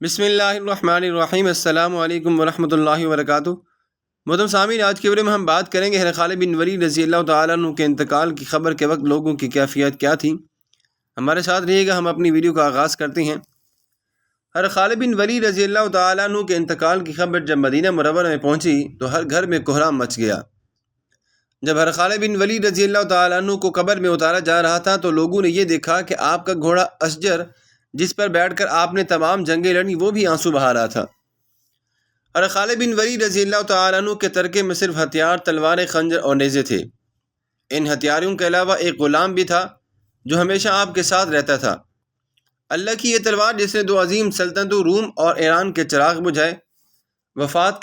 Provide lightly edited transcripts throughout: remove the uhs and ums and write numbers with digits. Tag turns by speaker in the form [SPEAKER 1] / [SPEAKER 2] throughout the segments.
[SPEAKER 1] بسم اللہ الرحمن الرحیم۔ السلام علیکم ورحمۃ اللہ وبرکاتہ۔ محترم سامعین، آج کے ویڈیو میں ہم بات کریں گے حضرت خالد بن ولید رضی اللہ تعالیٰ عنہ کے انتقال کی خبر کے وقت لوگوں کی کیفیت کیا تھی۔ ہمارے ساتھ رہیے گا، ہم اپنی ویڈیو کا آغاز کرتے ہیں۔ حضرت خالد بن ولید رضی اللہ تعالیٰ عنہ کے انتقال کی خبر جب مدینہ منورہ میں پہنچی تو ہر گھر میں کوہرام مچ گیا۔ جب حضرت خالد بن ولید رضی اللہ تعالیٰ عنہ کو قبر میں اتارا جا رہا تھا تو لوگوں نے یہ دیکھا کہ آپ کا گھوڑا اشجر جس پر بیٹھ کر آپ نے تمام جنگیں لڑی وہ بھی آنسو بہا رہا تھا۔ حضرت خالد بن ولید رضی اللہ تعالیٰ عنہ کے ترکے میں صرف ہتھیار، تلواریں، خنجر اور نیزے تھے۔ ان ہتھیاروں کے علاوہ ایک غلام بھی تھا جو ہمیشہ آپ کے ساتھ رہتا تھا۔ اللہ کی یہ تلوار جس نے دو عظیم سلطنتوں روم اور ایران کے چراغ بجھائے۔ وفات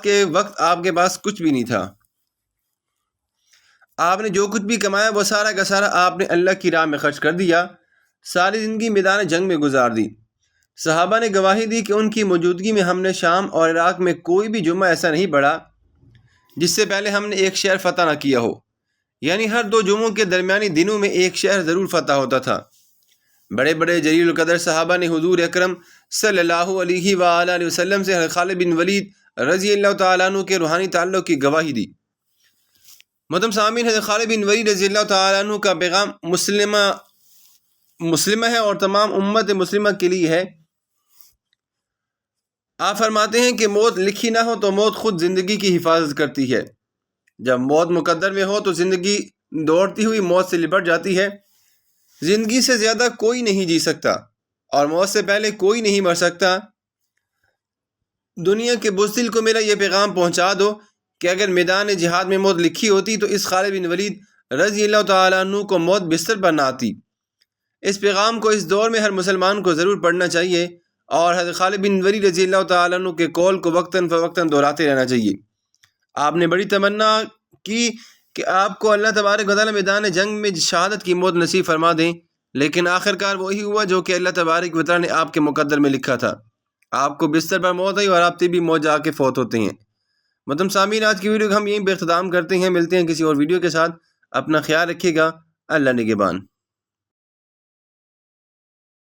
[SPEAKER 1] کے وقت آپ کے پاس کچھ بھی نہیں تھا۔ آپ نے جو کچھ بھی کمایا وہ سارا کا سارا آپ نے اللہ کی راہ میں خرچ کر دیا۔ ساری زندگی میدان جنگ میں گزار دی۔ صحابہ نے گواہی دی کہ ان کی موجودگی میں ہم نے شام اور عراق میں کوئی بھی جمعہ ایسا نہیں پڑھا جس سے پہلے ہم نے ایک شہر فتح نہ کیا ہو، یعنی ہر دو جمعوں کے درمیانی دنوں میں ایک شہر ضرور فتح ہوتا تھا۔ بڑے بڑے جلیل القدر صحابہ نے حضور اکرم صلی اللہ علیہ وآلہ وسلم سے حضرت خالد بن ولید رضی اللہ تعالیٰ عنہ کے روحانی تعلق کی گواہی دی۔ محترم سامعین، حضرت خالد بن ولید رضی اللہ تعالیٰ عنہ کا پیغام مسلمہ ہے اور تمام امت مسلمہ کے لیے ہے۔ آپ فرماتے ہیں کہ موت لکھی نہ ہو تو موت خود زندگی کی حفاظت کرتی ہے۔ جب موت مقدر میں ہو تو زندگی دوڑتی ہوئی موت سے لپٹ جاتی ہے۔ زندگی سے زیادہ کوئی نہیں جی سکتا اور موت سے پہلے کوئی نہیں مر سکتا۔ دنیا کے بزدل کو میرا یہ پیغام پہنچا دو کہ اگر میدان جہاد میں موت لکھی ہوتی تو اس خالد بن ولید رضی اللہ تعالیٰ عنہ کو موت بستر پر نہ آتی۔ اس پیغام کو اس دور میں ہر مسلمان کو ضرور پڑھنا چاہیے اور حضرت خالد بن ولید رضی اللہ تعالیٰ عنہ کے قول کو وقتاً فوقتاً دہراتے رہنا چاہیے۔ آپ نے بڑی تمنا کی کہ آپ کو اللہ تبارک و تعالیٰ میدان جنگ میں شہادت کی موت نصیب فرما دیں، لیکن آخرکار وہی ہوا جو کہ اللہ تبارک و تعالیٰ نے آپ کے مقدر میں لکھا تھا۔ آپ کو بستر پر موت آئی اور آپ طبی موت جا کے فوت ہوتے ہیں۔ محترم سامعین، آج کی ویڈیو کو ہم یہیں پہ اختتام کرتے ہیں۔ ملتے ہیں کسی اور ویڈیو کے ساتھ۔ اپنا خیال رکھیے گا۔ اللہ نگہبان۔